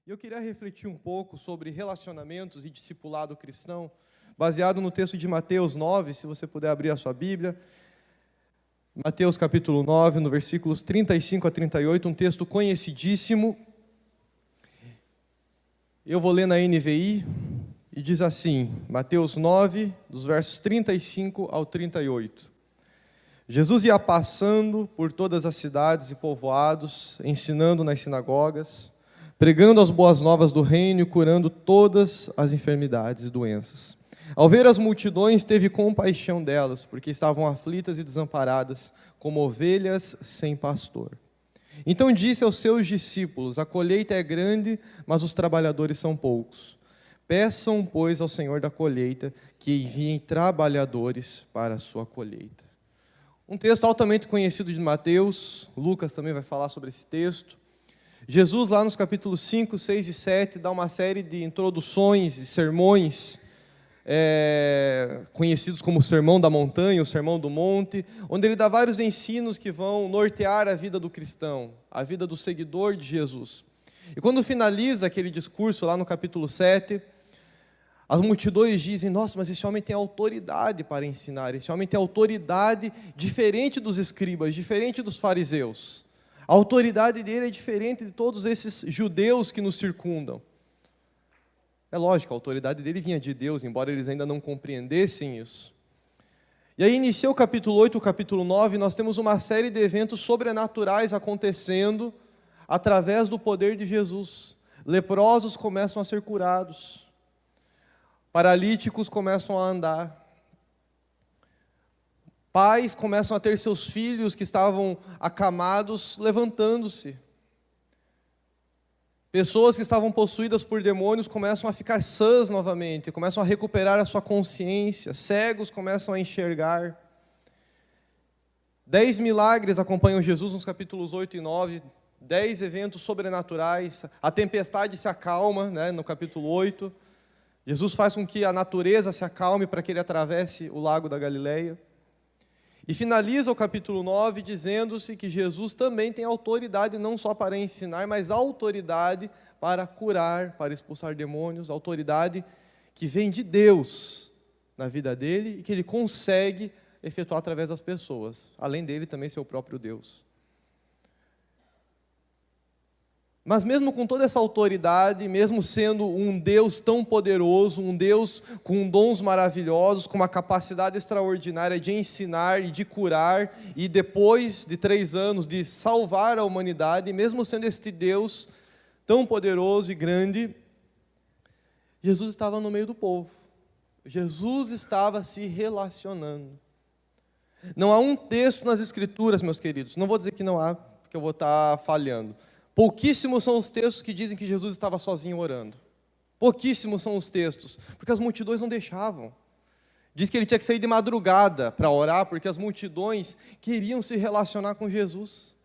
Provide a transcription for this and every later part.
E eu queria refletir um pouco sobre relacionamentos e discipulado cristão, baseado no texto de Mateus 9, se você puder abrir a sua Bíblia. Mateus capítulo 9, no versículos 35 a 38, um texto conhecidíssimo. Eu vou ler na NVI e diz assim, Mateus 9, dos versos 35 ao 38. Jesus ia passando por todas as cidades e povoados, ensinando nas sinagogas, pregando as boas novas do reino e curando todas as enfermidades e doenças. Ao ver as multidões, teve compaixão delas, porque estavam aflitas e desamparadas, como ovelhas sem pastor. Então disse aos seus discípulos: a colheita é grande, mas os trabalhadores são poucos. Peçam, pois, ao Senhor da colheita que enviem trabalhadores para a sua colheita. Um texto altamente conhecido de Mateus, Lucas também vai falar sobre esse texto. Jesus, lá nos capítulos 5, 6 e 7, dá uma série de introduções e sermões, conhecidos como o Sermão da Montanha, o Sermão do Monte, onde ele dá vários ensinos que vão nortear a vida do cristão, a vida do seguidor de Jesus. E quando finaliza aquele discurso, lá no capítulo 7, as multidões dizem: nossa, mas esse homem tem autoridade para ensinar, esse homem tem autoridade diferente dos escribas, diferente dos fariseus. A autoridade dele é diferente de todos esses judeus que nos circundam. É lógico, a autoridade dele vinha de Deus, embora eles ainda não compreendessem isso. E aí inicia o capítulo 8, o capítulo 9, nós temos uma série de eventos sobrenaturais acontecendo através do poder de Jesus. Leprosos começam a ser curados, paralíticos começam a andar, pais começam a ter seus filhos que estavam acamados levantando-se. Pessoas que estavam possuídas por demônios começam a ficar sãs novamente, começam a recuperar a sua consciência, cegos começam a enxergar. 10 milagres acompanham Jesus nos capítulos 8 e 9, 10 eventos sobrenaturais, a tempestade se acalma, no capítulo 8. Jesus faz com que a natureza se acalme para que ele atravesse o lago da Galileia. E finaliza o capítulo 9 dizendo-se que Jesus também tem autoridade não só para ensinar, mas autoridade para curar, para expulsar demônios, autoridade que vem de Deus na vida dele e que ele consegue efetuar através das pessoas, além dele também ser o próprio Deus. Mas mesmo com toda essa autoridade, mesmo sendo um Deus tão poderoso, um Deus com dons maravilhosos, com uma capacidade extraordinária de ensinar e de curar, e depois de 3 anos de salvar a humanidade, mesmo sendo este Deus tão poderoso e grande, Jesus estava no meio do povo. Jesus estava se relacionando. Não há um texto nas Escrituras, meus queridos, não vou dizer que não há, porque eu vou estar falhando. Pouquíssimos são os textos que dizem que Jesus estava sozinho orando. Pouquíssimos são os textos, porque as multidões não deixavam. Diz que ele tinha que sair de madrugada para orar, porque as multidões queriam se relacionar com Jesus.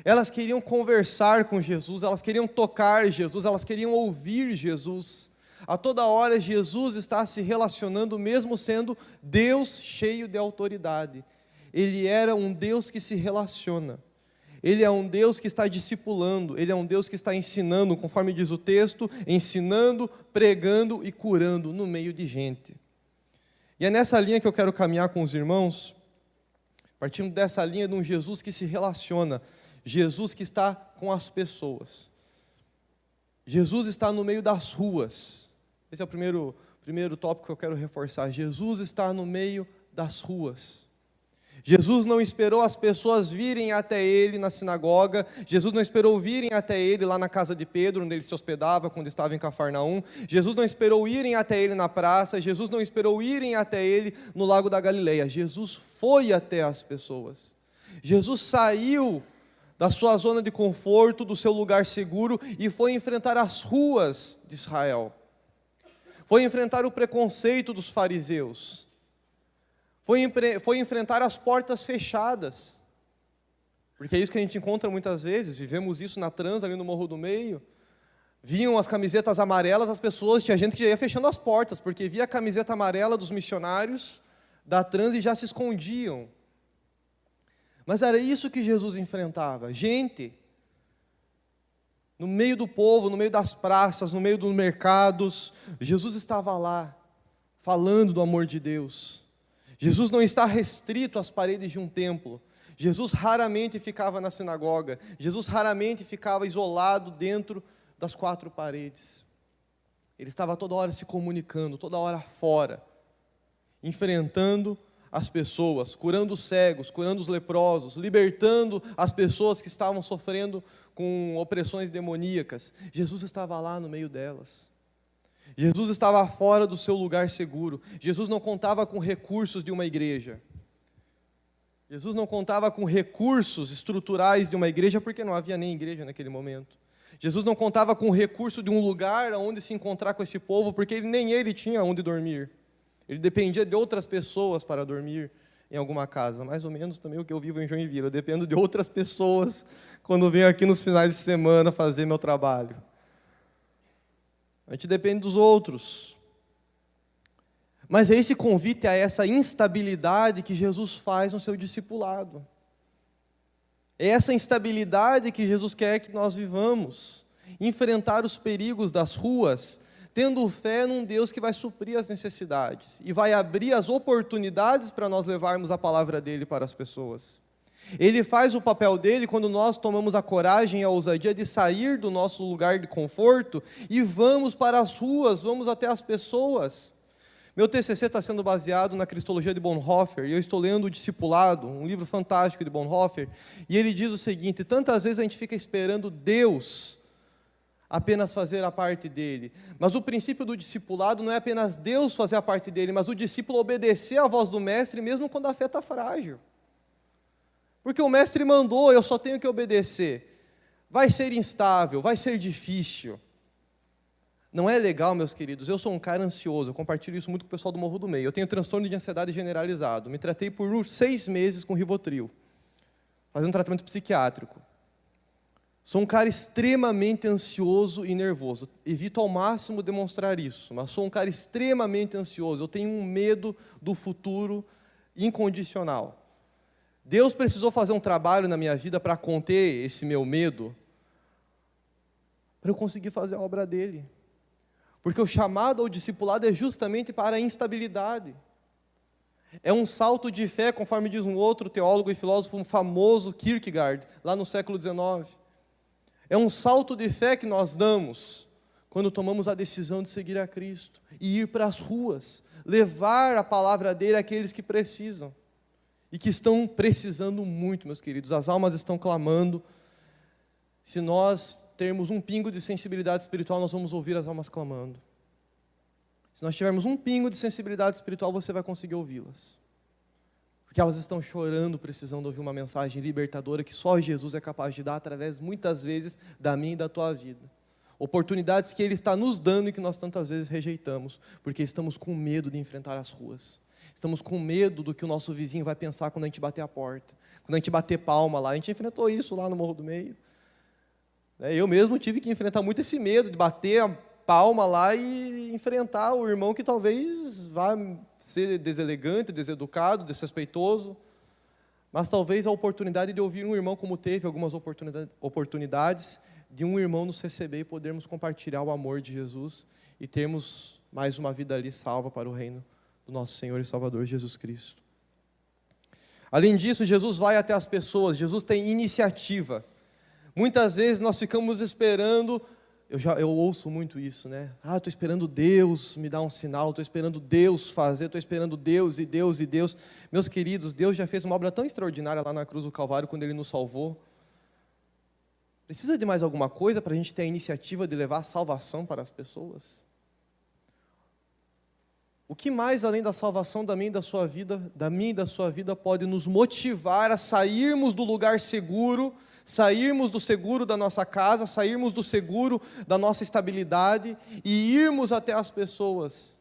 Elas queriam conversar com Jesus, elas queriam tocar Jesus, elas queriam ouvir Jesus. A toda hora Jesus está se relacionando, mesmo sendo Deus cheio de autoridade. Ele era um Deus que se relaciona. Ele é um Deus que está discipulando, Ele é um Deus que está ensinando, conforme diz o texto, ensinando, pregando e curando no meio de gente. E é nessa linha que eu quero caminhar com os irmãos, partindo dessa linha de um Jesus que se relaciona, Jesus que está com as pessoas. Jesus está no meio das ruas. Esse é o primeiro tópico que eu quero reforçar. Jesus está no meio das ruas. Jesus não esperou as pessoas virem até ele na sinagoga, Jesus não esperou virem até ele lá na casa de Pedro, onde ele se hospedava quando estava em Cafarnaum, Jesus não esperou irem até ele na praça, Jesus não esperou irem até ele no lago da Galileia, Jesus foi até as pessoas. Jesus saiu da sua zona de conforto, do seu lugar seguro e foi enfrentar as ruas de Israel. Foi enfrentar o preconceito dos fariseus. Foi enfrentar as portas fechadas, porque é isso que a gente encontra muitas vezes, vivemos isso na Trans, ali no Morro do Meio, vinham as camisetas amarelas, as pessoas, tinha gente que já ia fechando as portas, porque via a camiseta amarela dos missionários da Trans e já se escondiam. Mas era isso que Jesus enfrentava, gente no meio do povo, no meio das praças, no meio dos mercados. Jesus estava lá, falando do amor de Deus. Jesus não está restrito às paredes de um templo. Jesus raramente ficava na sinagoga. Jesus raramente ficava isolado dentro das quatro paredes. Ele estava toda hora se comunicando, toda hora fora, enfrentando as pessoas, curando os cegos, curando os leprosos, libertando as pessoas que estavam sofrendo com opressões demoníacas. Jesus estava lá no meio delas. Jesus estava fora do seu lugar seguro. Jesus não contava com recursos de uma igreja. Jesus não contava com recursos estruturais de uma igreja, porque não havia nem igreja naquele momento. Jesus não contava com o recurso de um lugar onde se encontrar com esse povo, porque nem ele tinha onde dormir. Ele dependia de outras pessoas para dormir em alguma casa. Mais ou menos também o que eu vivo em Joinville. Eu dependo de outras pessoas quando venho aqui nos finais de semana fazer meu trabalho. A gente depende dos outros. Mas é esse convite a essa instabilidade que Jesus faz no seu discipulado. É essa instabilidade que Jesus quer que nós vivamos. Enfrentar os perigos das ruas, tendo fé num Deus que vai suprir as necessidades e vai abrir as oportunidades para nós levarmos a palavra dele para as pessoas. Ele faz o papel dele quando nós tomamos a coragem e a ousadia de sair do nosso lugar de conforto e vamos para as ruas, vamos até as pessoas. Meu TCC está sendo baseado na Cristologia de Bonhoeffer, e eu estou lendo o Discipulado, um livro fantástico de Bonhoeffer, e ele diz o seguinte: tantas vezes a gente fica esperando Deus apenas fazer a parte dele, mas o princípio do discipulado não é apenas Deus fazer a parte dele, mas o discípulo obedecer à voz do mestre, mesmo quando a fé está frágil. Porque o mestre mandou, eu só tenho que obedecer. Vai ser instável, vai ser difícil. Não é legal, meus queridos, eu sou um cara ansioso, eu compartilho isso muito com o pessoal do Morro do Meio. Eu tenho transtorno de ansiedade generalizado, me tratei por 6 meses com Rivotril, fazendo tratamento psiquiátrico. Sou um cara extremamente ansioso e nervoso, evito ao máximo demonstrar isso, mas sou um cara extremamente ansioso, eu tenho um medo do futuro incondicional. Deus precisou fazer um trabalho na minha vida para conter esse meu medo, para eu conseguir fazer a obra dele. Porque o chamado ao discipulado é justamente para a instabilidade. É um salto de fé, conforme diz um outro teólogo e filósofo famoso, Kierkegaard, lá no século XIX. É um salto de fé que nós damos quando tomamos a decisão de seguir a Cristo e ir para as ruas, levar a palavra dele àqueles que precisam e que estão precisando muito, meus queridos. As almas estão clamando. Se nós termos um pingo de sensibilidade espiritual, nós vamos ouvir as almas clamando. Se nós tivermos um pingo de sensibilidade espiritual, você vai conseguir ouvi-las. Porque elas estão chorando, precisando ouvir uma mensagem libertadora que só Jesus é capaz de dar através, muitas vezes, da minha e da tua vida. Oportunidades que Ele está nos dando e que nós tantas vezes rejeitamos, porque estamos com medo de enfrentar as ruas. Estamos com medo do que o nosso vizinho vai pensar quando a gente bater a porta, quando a gente bater palma lá. A gente enfrentou isso lá no Morro do Meio. Eu mesmo tive que enfrentar muito esse medo de bater a palma lá e enfrentar o irmão que talvez vá ser deselegante, deseducado, desrespeitoso, mas talvez a oportunidade de ouvir um irmão, como teve algumas oportunidades, de um irmão nos receber e podermos compartilhar o amor de Jesus e termos mais uma vida ali salva para o reino do nosso Senhor e Salvador Jesus Cristo. Além disso, Jesus vai até as pessoas, Jesus tem iniciativa. Muitas vezes nós ficamos esperando, eu ouço muito isso, né? Estou esperando Deus me dar um sinal, estou esperando Deus fazer, estou esperando Deus e Deus e Deus. Meus queridos, Deus já fez uma obra tão extraordinária lá na cruz do Calvário, quando Ele nos salvou. Precisa de mais alguma coisa para a gente ter a iniciativa de levar a salvação para as pessoas? O que mais, além da salvação da minha e da sua vida, pode nos motivar a sairmos do lugar seguro, sairmos do seguro da nossa casa, sairmos do seguro da nossa estabilidade e irmos até as pessoas?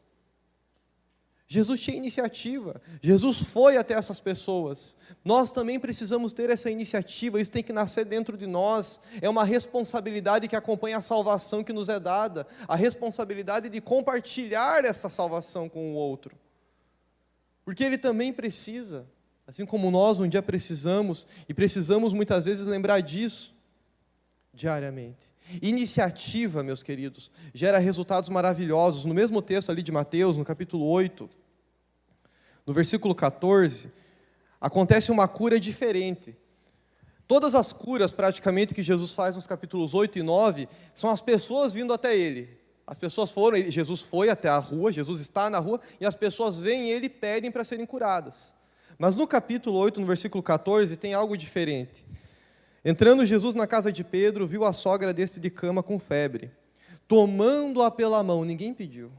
Jesus tinha iniciativa, Jesus foi até essas pessoas. Nós também precisamos ter essa iniciativa, isso tem que nascer dentro de nós. É uma responsabilidade que acompanha a salvação que nos é dada, a responsabilidade de compartilhar essa salvação com o outro. Porque ele também precisa, assim como nós um dia precisamos, e precisamos muitas vezes lembrar disso diariamente. Iniciativa, meus queridos, gera resultados maravilhosos. No mesmo texto ali de Mateus, no capítulo 8, no versículo 14, acontece uma cura diferente. Todas as curas, praticamente, que Jesus faz nos capítulos 8 e 9, são as pessoas vindo até Ele. As pessoas foram, Jesus foi até a rua, Jesus está na rua, e as pessoas veem Ele e pedem para serem curadas. Mas no capítulo 8, no versículo 14, tem algo diferente. Entrando Jesus na casa de Pedro, viu a sogra deste de cama com febre. Tomando-a pela mão, ninguém pediu.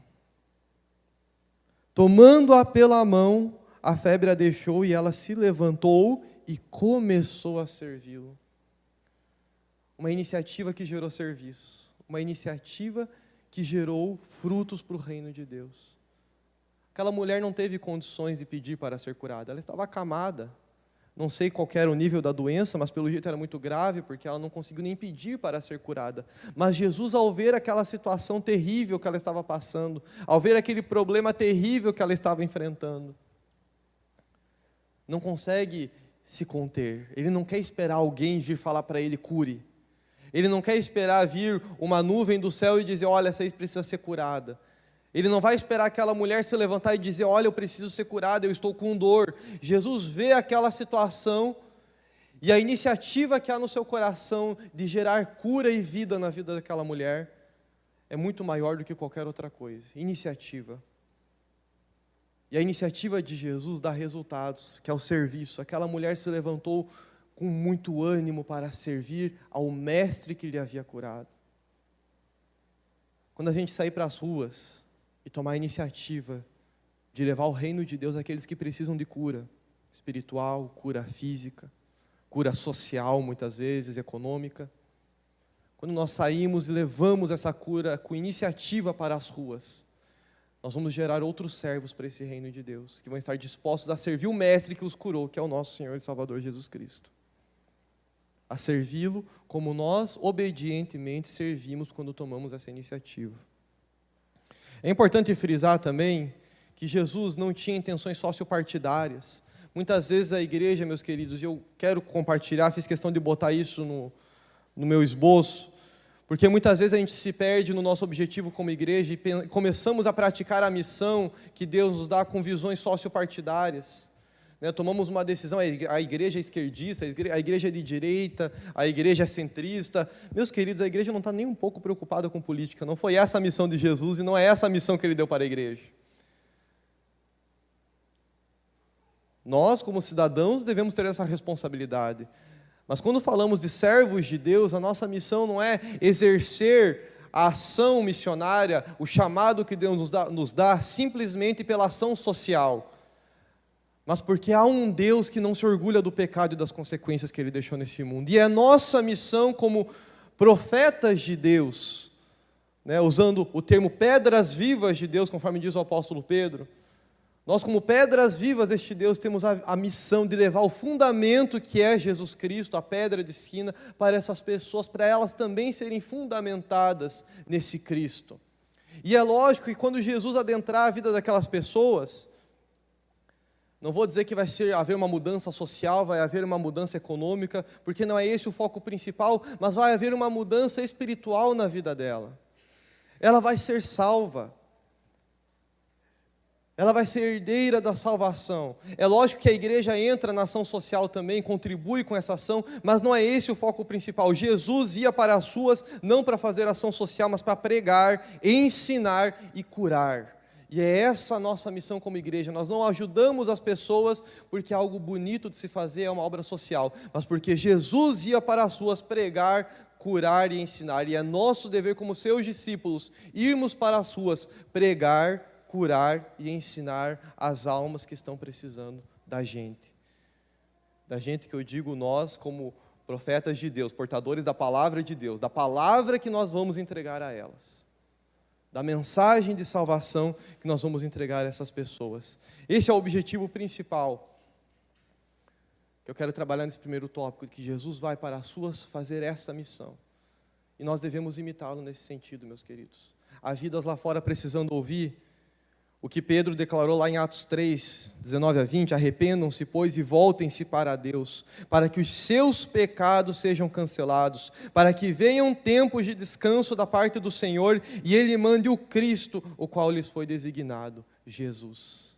Tomando-a pela mão, a febre a deixou e ela se levantou e começou a servi-lo. Uma iniciativa que gerou serviço. Uma iniciativa que gerou frutos para o reino de Deus. Aquela mulher não teve condições de pedir para ser curada. Ela estava acamada. Não sei qual era o nível da doença, mas pelo jeito era muito grave, porque ela não conseguiu nem pedir para ser curada. Mas Jesus, ao ver aquela situação terrível que ela estava passando, ao ver aquele problema terrível que ela estava enfrentando, não consegue se conter. Ele não quer esperar alguém vir falar para ele, cure. Ele não quer esperar vir uma nuvem do céu e dizer, olha, essa aí precisa ser curada. Ele não vai esperar aquela mulher se levantar e dizer, olha, eu preciso ser curada, eu estou com dor. Jesus vê aquela situação e a iniciativa que há no seu coração de gerar cura e vida na vida daquela mulher é muito maior do que qualquer outra coisa. Iniciativa. E a iniciativa de Jesus dá resultados, que é o serviço. Aquela mulher se levantou com muito ânimo para servir ao mestre que lhe havia curado. Quando a gente sair para as ruas e tomar a iniciativa de levar o reino de Deus àqueles que precisam de cura espiritual, cura física, cura social, muitas vezes, econômica. Quando nós saímos e levamos essa cura com iniciativa para as ruas, nós vamos gerar outros servos para esse reino de Deus, que vão estar dispostos a servir o mestre que os curou, que é o nosso Senhor e Salvador Jesus Cristo. A servi-lo como nós obedientemente servimos quando tomamos essa iniciativa. É importante frisar também que Jesus não tinha intenções sociopartidárias. Muitas vezes a igreja, meus queridos, e eu quero compartilhar, fiz questão de botar isso no meu esboço, porque muitas vezes a gente se perde no nosso objetivo como igreja e começamos a praticar a missão que Deus nos dá com visões sociopartidárias. Tomamos uma decisão, a igreja é esquerdista, a igreja é de direita, a igreja é centrista. Meus queridos, a igreja não está nem um pouco preocupada com política, não foi essa a missão de Jesus e não é essa a missão que Ele deu para a igreja. Nós, como cidadãos, devemos ter essa responsabilidade. Mas quando falamos de servos de Deus, a nossa missão não é exercer a ação missionária, o chamado que Deus nos dá simplesmente pela ação social, mas porque há um Deus que não se orgulha do pecado e das consequências que Ele deixou nesse mundo. E é nossa missão como profetas de Deus, usando o termo pedras vivas de Deus, conforme diz o apóstolo Pedro, nós como pedras vivas deste Deus temos a missão de levar o fundamento que é Jesus Cristo, a pedra de esquina, para essas pessoas, para elas também serem fundamentadas nesse Cristo. E é lógico que quando Jesus adentrar a vida daquelas pessoas, não vou dizer que vai haver uma mudança social, vai haver uma mudança econômica, porque não é esse o foco principal, mas vai haver uma mudança espiritual na vida dela. Ela vai ser salva. Ela vai ser herdeira da salvação. É lógico que a igreja entra na ação social também, contribui com essa ação, mas não é esse o foco principal. Jesus ia para as ruas, não para fazer ação social, mas para pregar, ensinar e curar. E é essa a nossa missão como igreja. Nós não ajudamos as pessoas porque é algo bonito de se fazer, é uma obra social, mas porque Jesus ia para as ruas pregar, curar e ensinar. E é nosso dever como seus discípulos irmos para as ruas pregar, curar e ensinar as almas que estão precisando da gente. Da gente que eu digo nós como profetas de Deus, portadores da palavra de Deus, da palavra que nós vamos entregar a elas. Da mensagem de salvação que nós vamos entregar a essas pessoas. Esse é o objetivo principal que eu quero trabalhar nesse primeiro tópico, que Jesus vai para as ruas fazer essa missão. E nós devemos imitá-lo nesse sentido, meus queridos. Há vidas lá fora precisando ouvir o que Pedro declarou lá em Atos 3, 19 a 20, arrependam-se, pois, e voltem-se para Deus, para que os seus pecados sejam cancelados, para que venham tempos de descanso da parte do Senhor, e Ele mande o Cristo, o qual lhes foi designado, Jesus.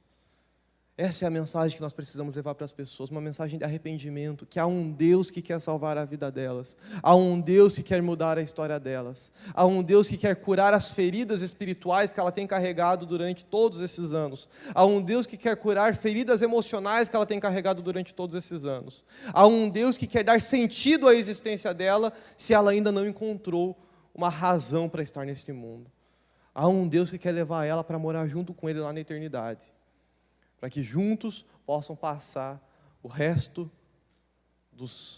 Essa é a mensagem que nós precisamos levar para as pessoas, uma mensagem de arrependimento, que há um Deus que quer salvar a vida delas, há um Deus que quer mudar a história delas, há um Deus que quer curar as feridas espirituais que ela tem carregado durante todos esses anos, há um Deus que quer curar feridas emocionais que ela tem carregado durante todos esses anos, há um Deus que quer dar sentido à existência dela se ela ainda não encontrou uma razão para estar neste mundo, há um Deus que quer levar ela para morar junto com Ele lá na eternidade, para que juntos possam passar o resto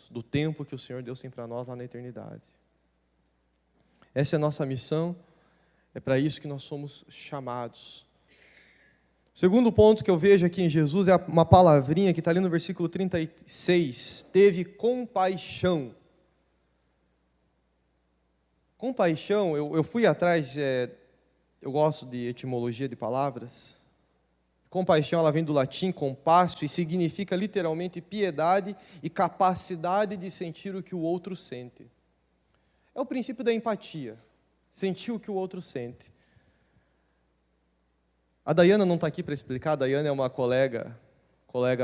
do tempo que o Senhor Deus tem para nós lá na eternidade. Essa é a nossa missão, é para isso que nós somos chamados. O segundo ponto que eu vejo aqui em Jesus é uma palavrinha que está ali no versículo 36, teve compaixão. Compaixão, eu fui atrás, eu gosto de etimologia de palavras. Compaixão, ela vem do latim compassio e significa literalmente piedade e capacidade de sentir o que o outro sente. É o princípio da empatia, sentir o que o outro sente. A Dayana não está aqui para explicar, a Dayana é uma colega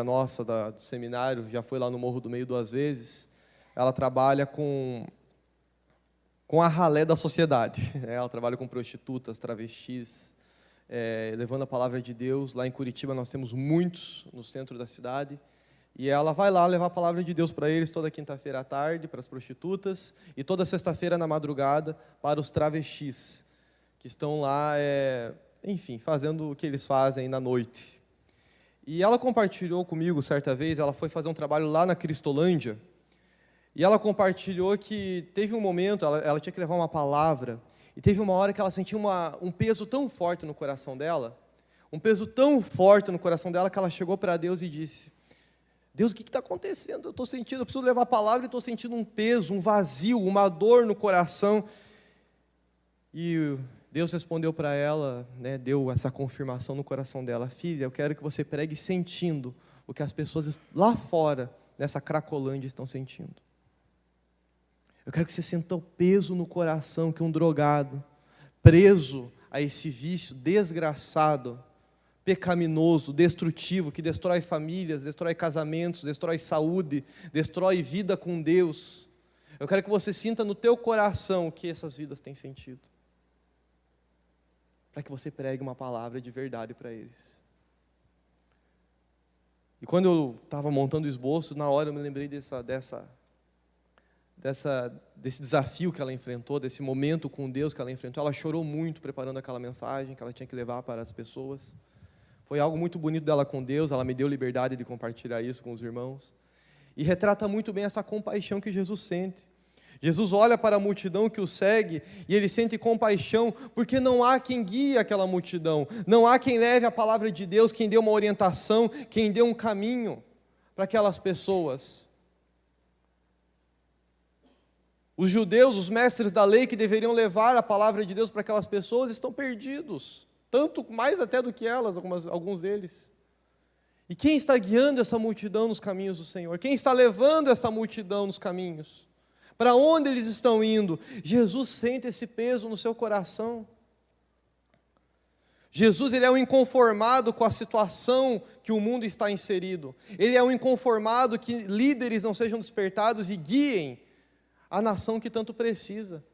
nossa do seminário, já foi lá no Morro do Meio 2 vezes. Ela trabalha com a ralé da sociedade, ela trabalha com prostitutas, travestis, levando a palavra de Deus. Lá em Curitiba nós temos muitos no centro da cidade, e ela vai lá levar a palavra de Deus para eles toda quinta-feira à tarde, para as prostitutas, e toda sexta-feira na madrugada para os travestis, que estão lá, enfim, fazendo o que eles fazem na noite. E ela compartilhou comigo certa vez, ela foi fazer um trabalho lá na Cristolândia, e ela compartilhou que teve um momento, ela tinha que levar uma palavra, e teve uma hora que ela sentiu um peso tão forte no coração dela, que ela chegou para Deus e disse: Deus, o que está acontecendo? Eu preciso levar a palavra e estou sentindo um peso, um vazio, uma dor no coração. E Deus respondeu para ela, deu essa confirmação no coração dela: filha, eu quero que você pregue sentindo o que as pessoas lá fora, nessa Cracolândia, estão sentindo. Eu quero que você sinta o peso no coração que um drogado, preso a esse vício desgraçado, pecaminoso, destrutivo, que destrói famílias, destrói casamentos, destrói saúde, destrói vida com Deus. Eu quero que você sinta no teu coração o que essas vidas têm sentido, para que você pregue uma palavra de verdade para eles. E quando eu estava montando o esboço, na hora eu me lembrei desse desafio que ela enfrentou, desse momento com Deus que ela enfrentou. Ela chorou muito preparando aquela mensagem que ela tinha que levar para as pessoas. Foi algo muito bonito dela com Deus, ela me deu liberdade de compartilhar isso com os irmãos. E retrata muito bem essa compaixão que Jesus sente. Jesus olha para a multidão que o segue e ele sente compaixão, porque não há quem guie aquela multidão, não há quem leve a palavra de Deus, quem dê uma orientação, quem dê um caminho para aquelas pessoas. Os judeus, os mestres da lei que deveriam levar a palavra de Deus para aquelas pessoas, estão perdidos, tanto mais até do que elas, alguns deles. E quem está guiando essa multidão nos caminhos do Senhor? Quem está levando essa multidão nos caminhos? Para onde eles estão indo? Jesus sente esse peso no seu coração. Jesus, ele é um inconformado com a situação que o mundo está inserido. Ele é um inconformado que líderes não sejam despertados e guiem a nação que tanto precisa.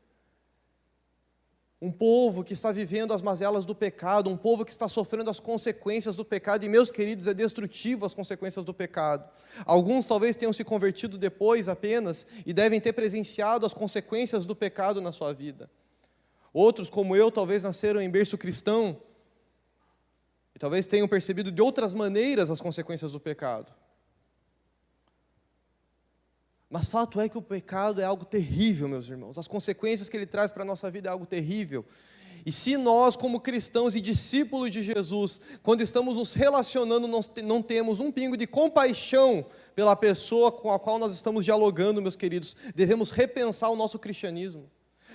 Um povo que está vivendo as mazelas do pecado, um povo que está sofrendo as consequências do pecado, e, meus queridos, é destrutivo as consequências do pecado. Alguns talvez tenham se convertido depois apenas, e devem ter presenciado as consequências do pecado na sua vida. Outros, como eu, talvez nasceram em berço cristão, e talvez tenham percebido de outras maneiras as consequências do pecado. Mas fato é que o pecado é algo terrível, meus irmãos. As consequências que ele traz para a nossa vida é algo terrível. E se nós, como cristãos e discípulos de Jesus, quando estamos nos relacionando, não temos um pingo de compaixão pela pessoa com a qual nós estamos dialogando, meus queridos, devemos repensar o nosso cristianismo.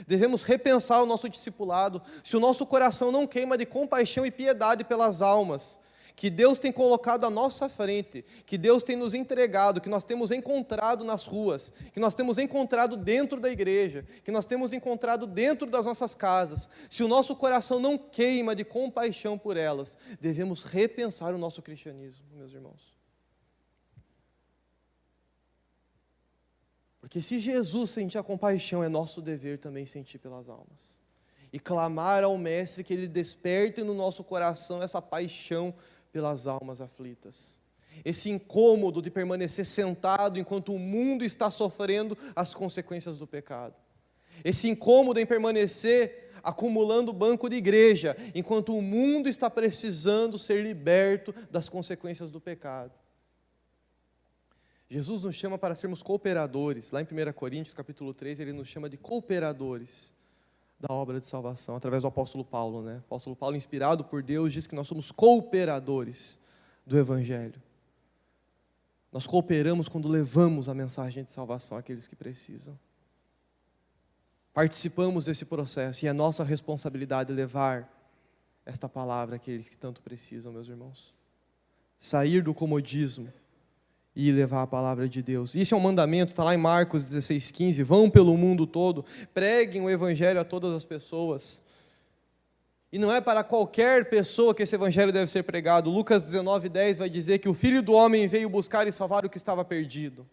Devemos repensar o nosso discipulado, se o nosso coração não queima de compaixão e piedade pelas almas que Deus tem colocado à nossa frente, que Deus tem nos entregado, que nós temos encontrado nas ruas, que nós temos encontrado dentro da igreja, que nós temos encontrado dentro das nossas casas. Se o nosso coração não queima de compaixão por elas, devemos repensar o nosso cristianismo, meus irmãos. Porque se Jesus sentia compaixão, é nosso dever também sentir pelas almas. E clamar ao Mestre que Ele desperte no nosso coração essa paixão pelas almas aflitas. Esse incômodo de permanecer sentado enquanto o mundo está sofrendo as consequências do pecado. Esse incômodo em permanecer acumulando banco de igreja, enquanto o mundo está precisando ser liberto das consequências do pecado. Jesus nos chama para sermos cooperadores. Lá em 1 Coríntios, capítulo 3, Ele nos chama de cooperadores da obra de salvação, através do apóstolo Paulo, né? O apóstolo Paulo, inspirado por Deus, diz que nós somos cooperadores do Evangelho. Nós cooperamos quando levamos a mensagem de salvação àqueles que precisam. Participamos desse processo e é nossa responsabilidade levar esta palavra àqueles que tanto precisam, meus irmãos. Sair do comodismo e levar a palavra de Deus. Isso é um mandamento, está lá em Marcos 16:15, vão pelo mundo todo, preguem o Evangelho a todas as pessoas. E não é para qualquer pessoa que esse Evangelho deve ser pregado. Lucas 19:10 vai dizer que o Filho do Homem veio buscar e salvar o que estava perdido.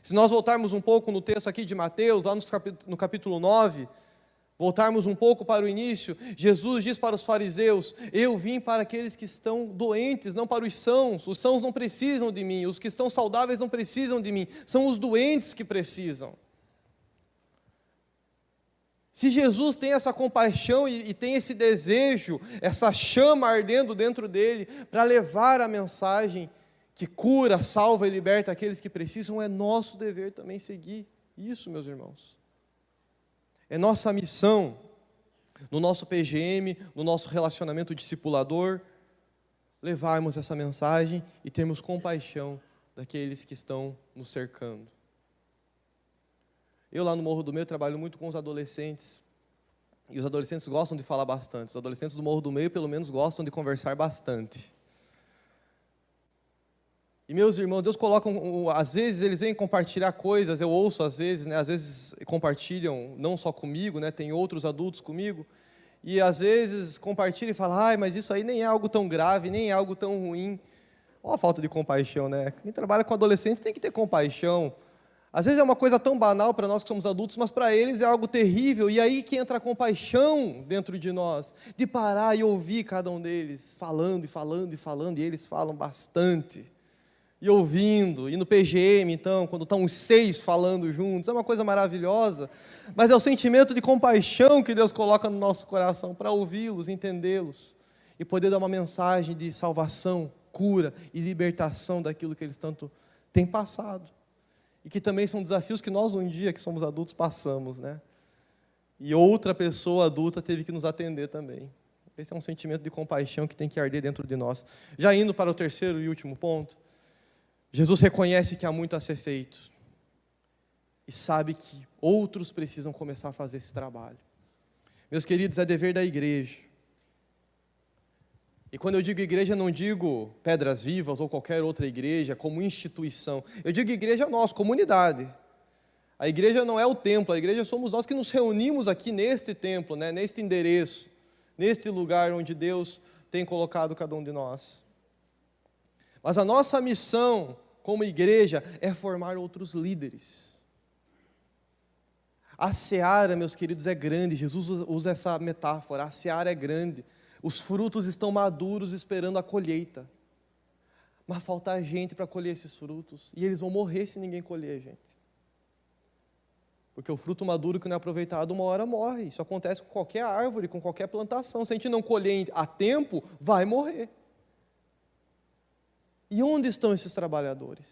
Se nós voltarmos um pouco no texto aqui de Mateus, lá no capítulo 9, voltarmos um pouco para o início, Jesus diz para os fariseus, eu vim para aqueles que estão doentes, não para os sãos não precisam de mim, os que estão saudáveis não precisam de mim, são os doentes que precisam. Se Jesus tem essa compaixão e tem esse desejo, essa chama ardendo dentro dele, para levar a mensagem que cura, salva e liberta aqueles que precisam, é nosso dever também seguir isso, meus irmãos. É nossa missão, no nosso PGM, no nosso relacionamento discipulador, levarmos essa mensagem e termos compaixão daqueles que estão nos cercando. Eu lá no Morro do Meio trabalho muito com os adolescentes, e os adolescentes gostam de falar bastante. Os adolescentes do Morro do Meio pelo menos gostam de conversar bastante. E meus irmãos, Deus coloca, às vezes eles vêm compartilhar coisas, eu ouço às vezes compartilham, não só comigo, né, tem outros adultos comigo, e às vezes compartilham e falam, mas isso aí nem é algo tão grave, nem é algo tão ruim. Olha a falta de compaixão, né? Quem trabalha com adolescentes tem que ter compaixão. Às vezes é uma coisa tão banal para nós que somos adultos, mas para eles é algo terrível, e aí que entra a compaixão dentro de nós, de parar e ouvir cada um deles, falando e falando e falando, e eles falam bastante. E ouvindo, e no PGM, então, quando estão os 6 falando juntos, é uma coisa maravilhosa, mas é o sentimento de compaixão que Deus coloca no nosso coração, para ouvi-los, entendê-los, e poder dar uma mensagem de salvação, cura e libertação daquilo que eles tanto têm passado, e que também são desafios que nós, um dia que somos adultos, passamos, né? E outra pessoa adulta teve que nos atender também. Esse é um sentimento de compaixão que tem que arder dentro de nós. Já indo para o terceiro e último ponto, Jesus reconhece que há muito a ser feito e sabe que outros precisam começar a fazer esse trabalho. Meus queridos, é dever da igreja. E quando eu digo igreja, não digo Pedras Vivas ou qualquer outra igreja como instituição. Eu digo igreja nossa, comunidade. A igreja não é o templo, a igreja somos nós que nos reunimos aqui neste templo, né, neste endereço, neste lugar onde Deus tem colocado cada um de nós. Mas a nossa missão como igreja é formar outros líderes. A seara, meus queridos, é grande. Jesus usa essa metáfora. A seara é grande. Os frutos estão maduros esperando a colheita. Mas falta gente para colher esses frutos. E eles vão morrer se ninguém colher, gente. Porque o fruto maduro que não é aproveitado, uma hora morre. Isso acontece com qualquer árvore, com qualquer plantação. Se a gente não colher a tempo, vai morrer. E onde estão esses trabalhadores?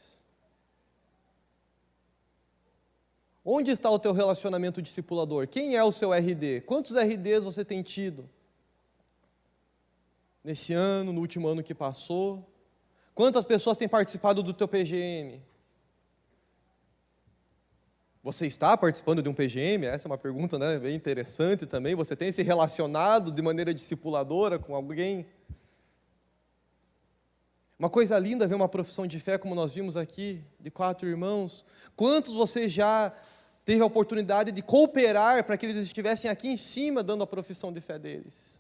Onde está o teu relacionamento discipulador? Quem é o seu RD? Quantos RDs você tem tido? Nesse ano, no último ano que passou? Quantas pessoas têm participado do teu PGM? Você está participando de um PGM? Essa é uma pergunta, né, bem interessante também. Você tem se relacionado de maneira discipuladora com alguém? Uma coisa linda ver uma profissão de fé como nós vimos aqui, de 4 irmãos. Quantos você já teve a oportunidade de cooperar para que eles estivessem aqui em cima dando a profissão de fé deles?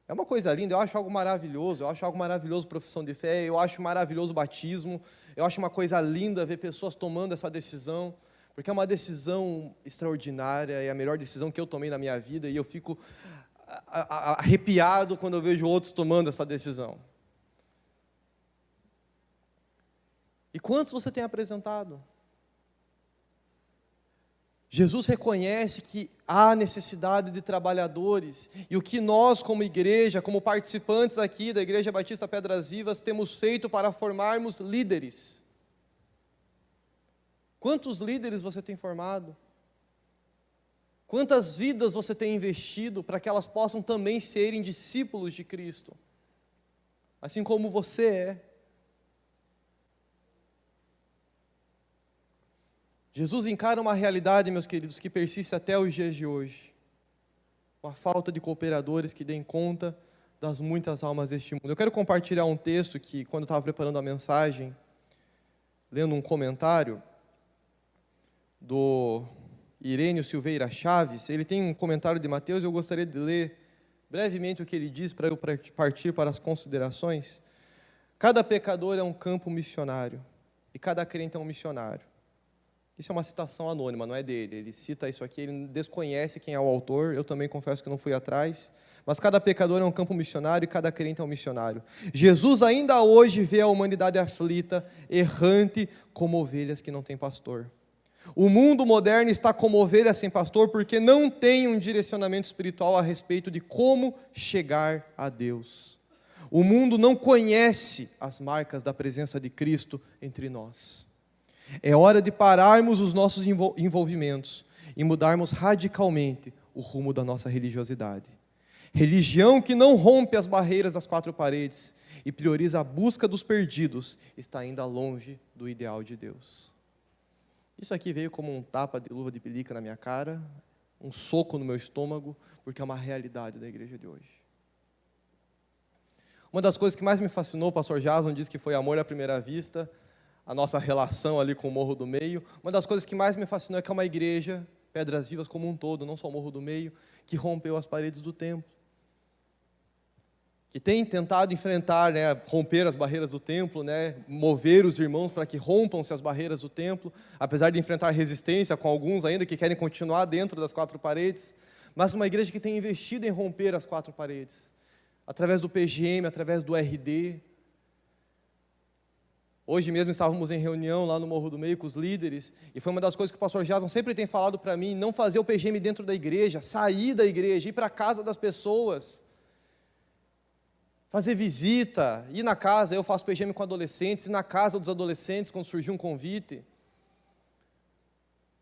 É uma coisa linda, eu acho algo maravilhoso, profissão de fé, eu acho maravilhoso o batismo, eu acho uma coisa linda ver pessoas tomando essa decisão, porque é uma decisão extraordinária, é a melhor decisão que eu tomei na minha vida, e eu fico arrepiado quando eu vejo outros tomando essa decisão. E quantos você tem apresentado? Jesus reconhece que há necessidade de trabalhadores, e o que nós, como igreja, como participantes aqui da Igreja Batista Pedras Vivas, temos feito para formarmos líderes. Quantos líderes você tem formado? Quantas vidas você tem investido para que elas possam também serem discípulos de Cristo? Assim como você é. Jesus encara uma realidade, meus queridos, que persiste até os dias de hoje. Uma falta de cooperadores que deem conta das muitas almas deste mundo. Eu quero compartilhar um texto que, quando eu estava preparando a mensagem, lendo um comentário do Irênio Silveira Chaves, ele tem um comentário de Mateus, eu gostaria de ler brevemente o que ele diz, para eu partir para as considerações. Cada pecador é um campo missionário, e cada crente é um missionário. Isso é uma citação anônima, não é dele. Ele cita isso aqui, ele desconhece quem é o autor, eu também confesso que não fui atrás. Mas cada pecador é um campo missionário e cada crente é um missionário. Jesus ainda hoje vê a humanidade aflita, errante, como ovelhas que não têm pastor. O mundo moderno está como ovelha sem pastor porque não tem um direcionamento espiritual a respeito de como chegar a Deus. O mundo não conhece as marcas da presença de Cristo entre nós. É hora de pararmos os nossos envolvimentos e mudarmos radicalmente o rumo da nossa religiosidade. Religião que não rompe as barreiras das 4 paredes e prioriza a busca dos perdidos está ainda longe do ideal de Deus. Isso aqui veio como um tapa de luva de pelica na minha cara, um soco no meu estômago, porque é uma realidade da igreja de hoje. Uma das coisas que mais me fascinou, o pastor Jason disse que foi amor à primeira vista, a nossa relação ali com o Morro do Meio. Uma das coisas que mais me fascinou é que é uma igreja, Pedras Vivas como um todo, não só o Morro do Meio, que rompeu as paredes do templo. Que tem tentado enfrentar, romper as barreiras do templo, mover os irmãos para que rompam-se as barreiras do templo, apesar de enfrentar resistência com alguns ainda que querem continuar dentro das 4 paredes, mas uma igreja que tem investido em romper as 4 paredes, através do PGM, através do RD. Hoje mesmo estávamos em reunião lá no Morro do Meio com os líderes, e foi uma das coisas que o pastor Jason sempre tem falado para mim, não fazer o PGM dentro da igreja, sair da igreja, ir para a casa das pessoas, fazer visita, ir na casa, eu faço PGM com adolescentes, ir na casa dos adolescentes quando surgir um convite,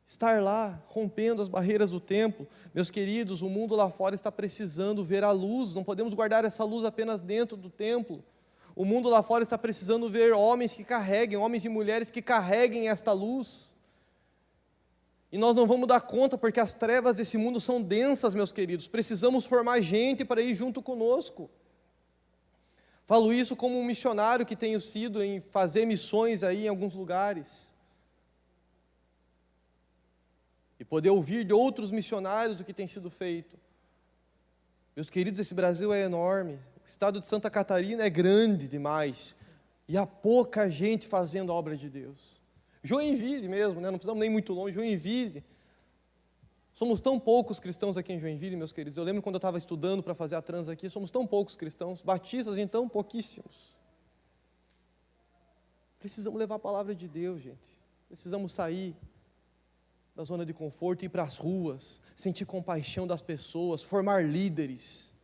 estar lá, rompendo as barreiras do templo. Meus queridos, o mundo lá fora está precisando ver a luz, não podemos guardar essa luz apenas dentro do templo. O mundo lá fora está precisando ver homens e mulheres que carreguem esta luz. E nós não vamos dar conta, porque as trevas desse mundo são densas, meus queridos. Precisamos formar gente para ir junto conosco. Falo isso como um missionário que tenho sido em fazer missões aí em alguns lugares. E poder ouvir de outros missionários o que tem sido feito. Meus queridos, esse Brasil é enorme. O estado de Santa Catarina é grande demais, e há pouca gente fazendo a obra de Deus. Joinville mesmo, não precisamos nem muito longe, Joinville. Somos tão poucos cristãos aqui em Joinville, meus queridos. Eu lembro quando eu estava estudando para fazer a trans aqui, somos tão poucos cristãos, batistas então pouquíssimos. Precisamos levar a palavra de Deus, gente. Precisamos sair da zona de conforto, ir para as ruas, sentir compaixão das pessoas, formar líderes.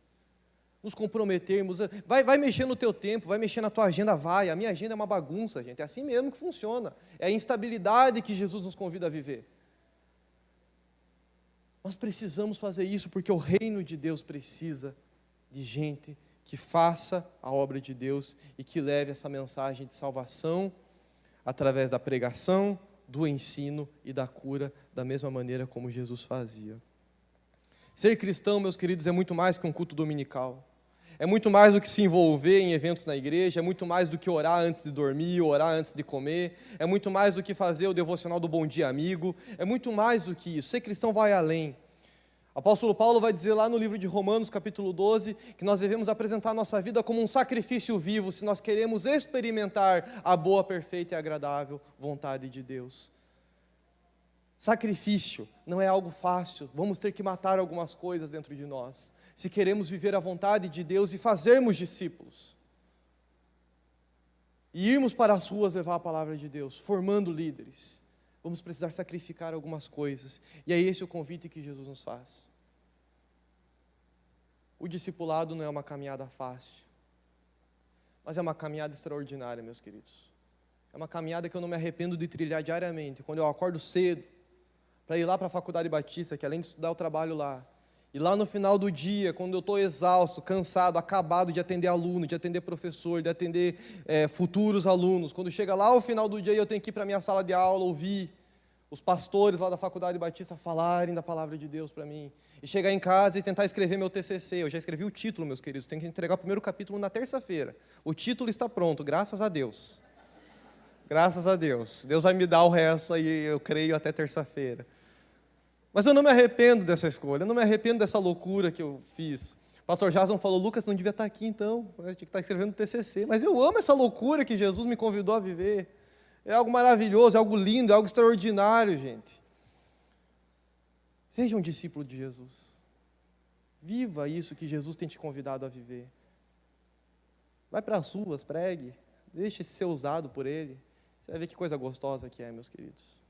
Nos comprometermos, vai mexer no teu tempo, vai mexer na tua agenda, vai. A minha agenda é uma bagunça, gente, é assim mesmo que funciona. É a instabilidade que Jesus nos convida a viver. Nós precisamos fazer isso porque o reino de Deus precisa de gente que faça a obra de Deus e que leve essa mensagem de salvação através da pregação, do ensino e da cura da mesma maneira como Jesus fazia. Ser cristão, meus queridos, é muito mais que um culto dominical. É muito mais do que se envolver em eventos na igreja, é muito mais do que orar antes de dormir, orar antes de comer, é muito mais do que fazer o devocional do Bom Dia Amigo, é muito mais do que isso. Ser cristão vai além. O apóstolo Paulo vai dizer lá no livro de Romanos, capítulo 12, que nós devemos apresentar a nossa vida como um sacrifício vivo, se nós queremos experimentar a boa, perfeita e agradável vontade de Deus. Sacrifício não é algo fácil, vamos ter que matar algumas coisas dentro de nós, se queremos viver a vontade de Deus e fazermos discípulos. E irmos para as ruas levar a palavra de Deus, formando líderes. Vamos precisar sacrificar algumas coisas. E é esse o convite que Jesus nos faz. O discipulado não é uma caminhada fácil, mas é uma caminhada extraordinária, meus queridos. É uma caminhada que eu não me arrependo de trilhar diariamente. Quando eu acordo cedo, para ir lá para a Faculdade Batista, que além de estudar eu trabalho lá, e lá no final do dia, quando eu estou exausto, cansado, acabado de atender aluno, de atender professor, de atender futuros alunos, quando chega lá ao final do dia eu tenho que ir para a minha sala de aula, ouvir os pastores lá da Faculdade Batista falarem da palavra de Deus para mim, e chegar em casa e tentar escrever meu TCC, eu já escrevi o título, meus queridos, tenho que entregar o primeiro capítulo na terça-feira, o título está pronto, graças a Deus, Deus vai me dar o resto aí, eu creio, até terça-feira. Mas eu não me arrependo dessa escolha, eu não me arrependo dessa loucura que eu fiz. O pastor Jason falou, Lucas, não devia estar aqui então, eu tinha que estar escrevendo TCC. Mas eu amo essa loucura que Jesus me convidou a viver. É algo maravilhoso, é algo lindo, é algo extraordinário, gente. Seja um discípulo de Jesus. Viva isso que Jesus tem te convidado a viver. Vai para as ruas, pregue, deixe ser usado por Ele. Você vai ver que coisa gostosa que é, meus queridos.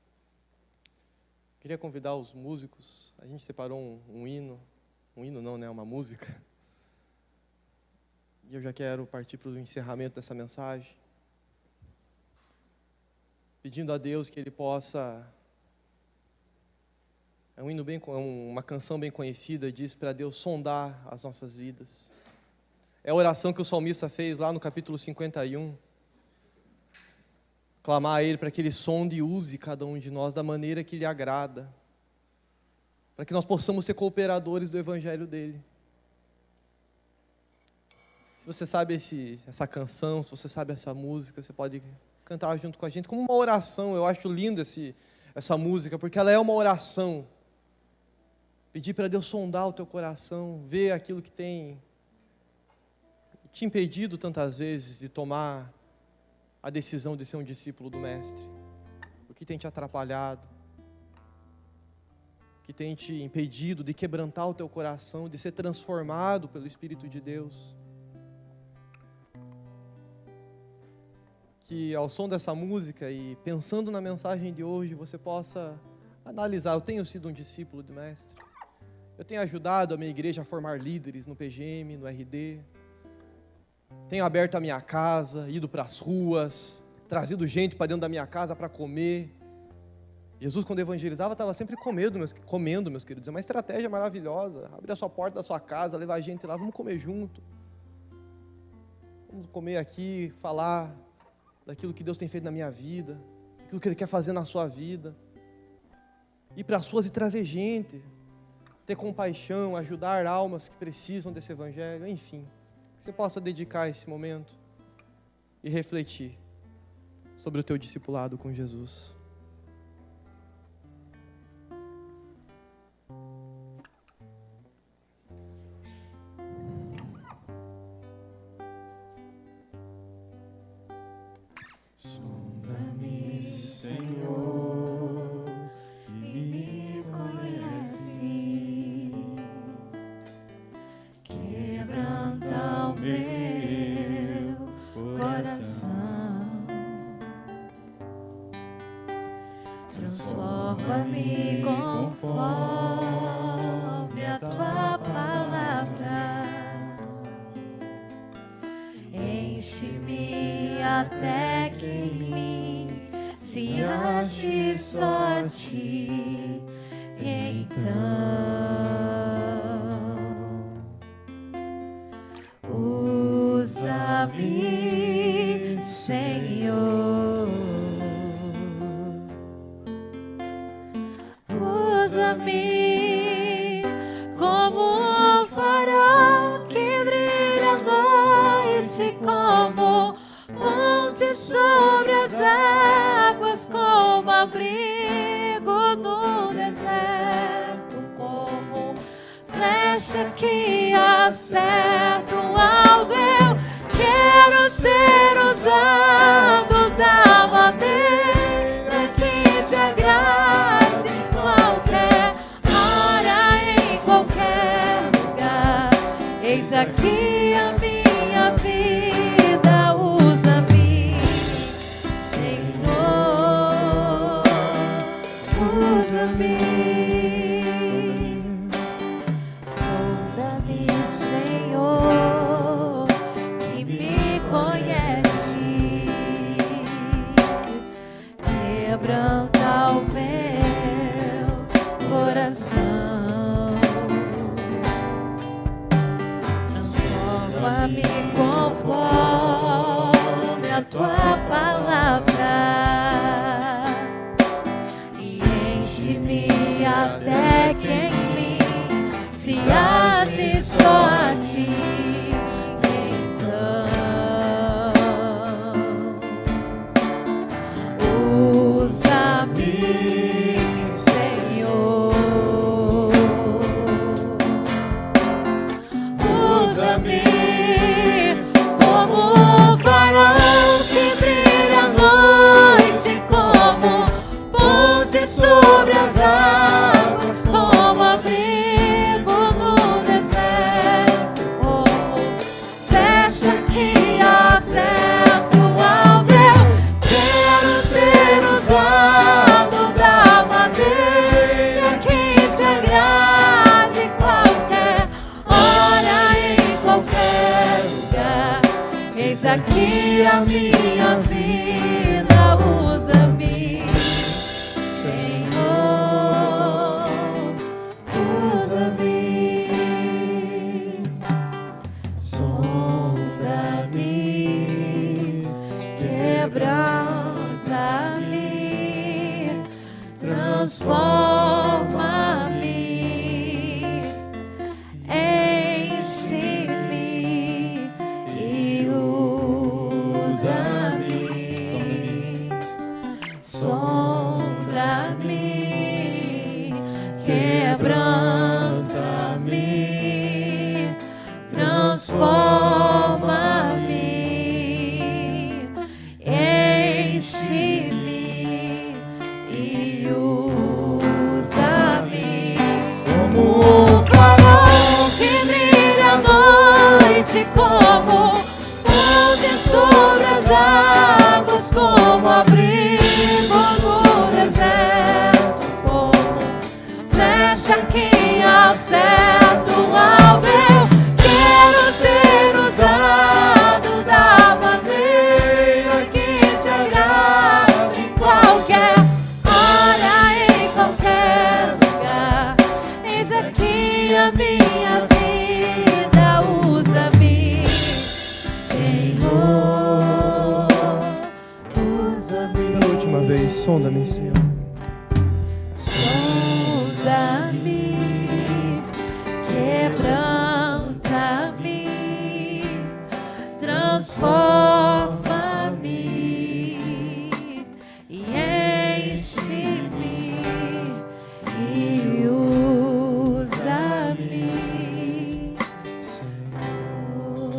Queria convidar os músicos, a gente separou um hino não, né, uma música. E eu já quero partir para o encerramento dessa mensagem, pedindo a Deus que Ele possa, é um hino uma canção bem conhecida, diz para Deus sondar as nossas vidas. É a oração que o salmista fez lá no capítulo 51, clamar a Ele para que Ele sonde e use cada um de nós da maneira que lhe agrada, para que nós possamos ser cooperadores do Evangelho dEle. Se você sabe essa canção, se você sabe essa música, você pode cantar junto com a gente como uma oração. Eu acho lindo essa música, porque ela é uma oração. Pedir para Deus sondar o teu coração, ver aquilo que tem te impedido tantas vezes de tomar a decisão de ser um discípulo do Mestre, o que tem te atrapalhado, o que tem te impedido de quebrantar o teu coração, de ser transformado pelo Espírito de Deus. Que ao som dessa música e pensando na mensagem de hoje, você possa analisar, eu tenho sido um discípulo do Mestre, eu tenho ajudado a minha igreja a formar líderes no PGM, no RD, tenho aberto a minha casa, ido para as ruas, trazido gente para dentro da minha casa para comer. Jesus, quando evangelizava, estava sempre comendo, meus queridos. É uma estratégia maravilhosa. Abrir a sua porta da sua casa, levar a gente lá, vamos comer junto. Vamos comer aqui, falar daquilo que Deus tem feito na minha vida, aquilo que Ele quer fazer na sua vida. Ir para as ruas e trazer gente, ter compaixão, ajudar almas que precisam desse evangelho, enfim. Que você possa dedicar esse momento e refletir sobre o teu discipulado com Jesus. Sonda-me, Senhor, e me conheces. Quebranta o meu coração, transforma-me conforme a tua palavra, enche-me até que em mim se ache só ti. Então usa-me, Senhor, usa-me como um farol que brilha à noite, como ponte sobre as águas, como abrigo no deserto, como flecha que acerta um alvo. Eu quero ser usado da maneira que te agrade, em qualquer hora, em qualquer lugar. Eis aqui a minha vida, usa-me, Senhor, usa-me. Sonda-me, Senhor, que me conhece, quebranta o meu coração, transforma-me conforme a tua palavra e enche-me até que em mim se ache só a ti. Sobre as águas, como abrigo no deserto, como flecha que acerta o alvo. Eu quero ser usado da maneira que te agrade, em qualquer hora, em qualquer lugar. Eis aqui a minha vida, usa-me, quebranta-me, transforma-me, enche-me e usa-me. Sonda-me, quebranta-me, transforma-me, enche-me e usa-me como um farol que brilha à noite, como ponte sobre as águas, como abrigo no deserto, como flecha que acerta o alvo. Eu quero ser usado da maneira que te agrade, em qualquer hora, em qualquer lugar. Eis aqui a minha vida, usa-me, Senhor, usa-me. Pela última vez, sonda-me, Senhor. Sonda-me, quebranta-me, transforma-me e enche-me e usa-me, Senhor.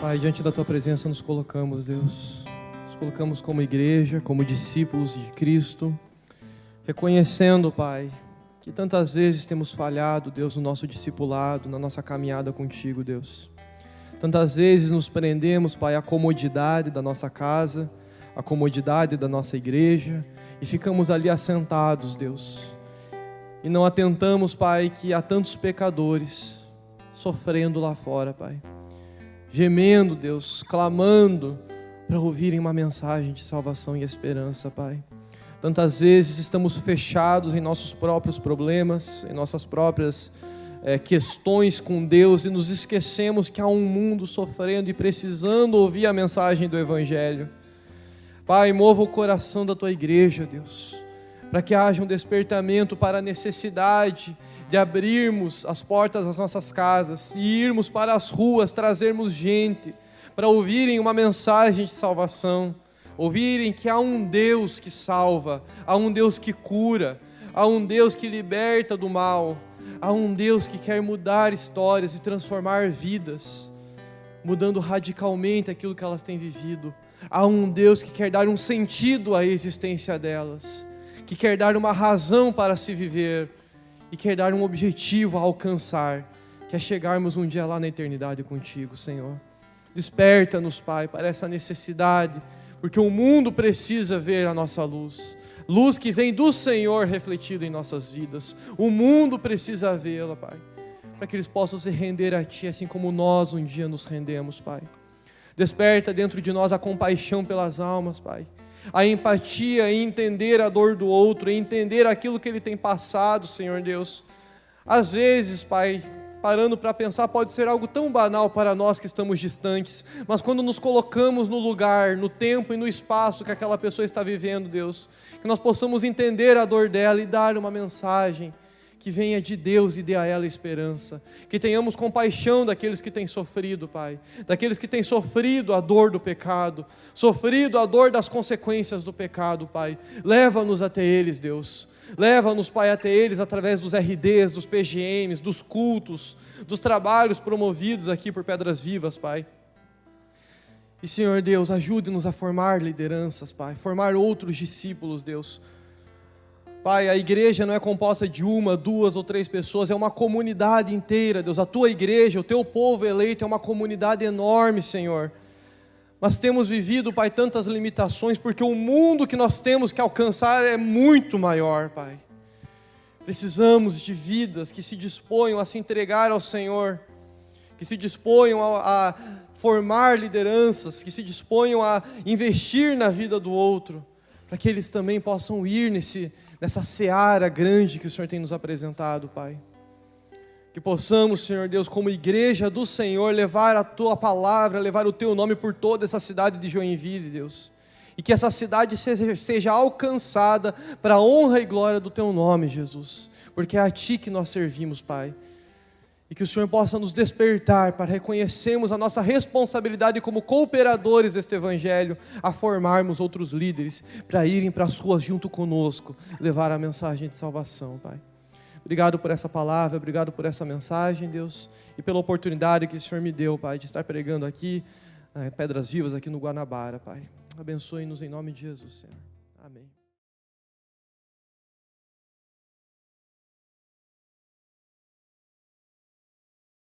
Pai, diante da Tua presença nos colocamos, Deus. Nos colocamos como igreja, como discípulos de Cristo, reconhecendo, Pai, que tantas vezes temos falhado, Deus, no nosso discipulado, na nossa caminhada contigo, Deus. Tantas vezes nos prendemos, Pai, à comodidade da nossa casa, à comodidade da nossa igreja, e ficamos ali assentados, Deus. E não atentamos, Pai, que há tantos pecadores sofrendo lá fora, Pai. Gemendo, Deus, clamando para ouvirem uma mensagem de salvação e esperança, Pai. Tantas vezes estamos fechados em nossos próprios problemas, em nossas próprias questões com Deus, e nos esquecemos que há um mundo sofrendo e precisando ouvir a mensagem do Evangelho. Pai, mova o coração da Tua igreja, Deus, para que haja um despertamento para a necessidade de abrirmos as portas das nossas casas e irmos para as ruas, trazermos gente para ouvirem uma mensagem de salvação, ouvirem que há um Deus que salva, há um Deus que cura, há um Deus que liberta do mal, há um Deus que quer mudar histórias e transformar vidas, mudando radicalmente aquilo que elas têm vivido. Há um Deus que quer dar um sentido à existência delas, que quer dar uma razão para se viver e quer dar um objetivo a alcançar, que é chegarmos um dia lá na eternidade contigo, Senhor. Desperta-nos, Pai, para essa necessidade, porque o mundo precisa ver a nossa luz, luz que vem do Senhor refletida em nossas vidas. O mundo precisa vê-la, Pai, para que eles possam se render a Ti, assim como nós um dia nos rendemos, Pai. Desperta dentro de nós a compaixão pelas almas, Pai, a empatia em entender a dor do outro, em entender aquilo que ele tem passado, Senhor Deus. Às vezes, Pai, parando para pensar, pode ser algo tão banal para nós que estamos distantes, mas quando nos colocamos no lugar, no tempo e no espaço que aquela pessoa está vivendo, Deus, que nós possamos entender a dor dela e dar uma mensagem que venha de Deus e dê a ela esperança, que tenhamos compaixão daqueles que têm sofrido, Pai, daqueles que têm sofrido a dor do pecado, sofrido a dor das consequências do pecado, Pai. Leva-nos até eles, Deus. Leva-nos, Pai, até eles através dos RDs, dos PGMs, dos cultos, dos trabalhos promovidos aqui por Pedras Vivas, Pai. E, Senhor Deus, ajude-nos a formar lideranças, Pai, formar outros discípulos, Deus. Pai, a igreja não é composta de uma, duas ou três pessoas, é uma comunidade inteira, Deus. A Tua igreja, o Teu povo eleito é uma comunidade enorme, Senhor. Mas temos vivido, Pai, tantas limitações, porque o mundo que nós temos que alcançar é muito maior, Pai. Precisamos de vidas que se disponham a se entregar ao Senhor, que se disponham a formar lideranças, que se disponham a investir na vida do outro, para que eles também possam ir nessa seara grande que o Senhor tem nos apresentado, Pai. Que possamos, Senhor Deus, como igreja do Senhor, levar a Tua palavra, levar o Teu nome por toda essa cidade de Joinville, Deus. E que essa cidade seja alcançada para a honra e glória do Teu nome, Jesus. Porque é a Ti que nós servimos, Pai. E que o Senhor possa nos despertar para reconhecermos a nossa responsabilidade como cooperadores deste Evangelho, a formarmos outros líderes, para irem para as ruas junto conosco, levar a mensagem de salvação, Pai. Obrigado por essa palavra, obrigado por essa mensagem, Deus, e pela oportunidade que o Senhor me deu, Pai, de estar pregando aqui, Pedras Vivas, aqui no Guanabara, Pai. Abençoe-nos em nome de Jesus, Senhor.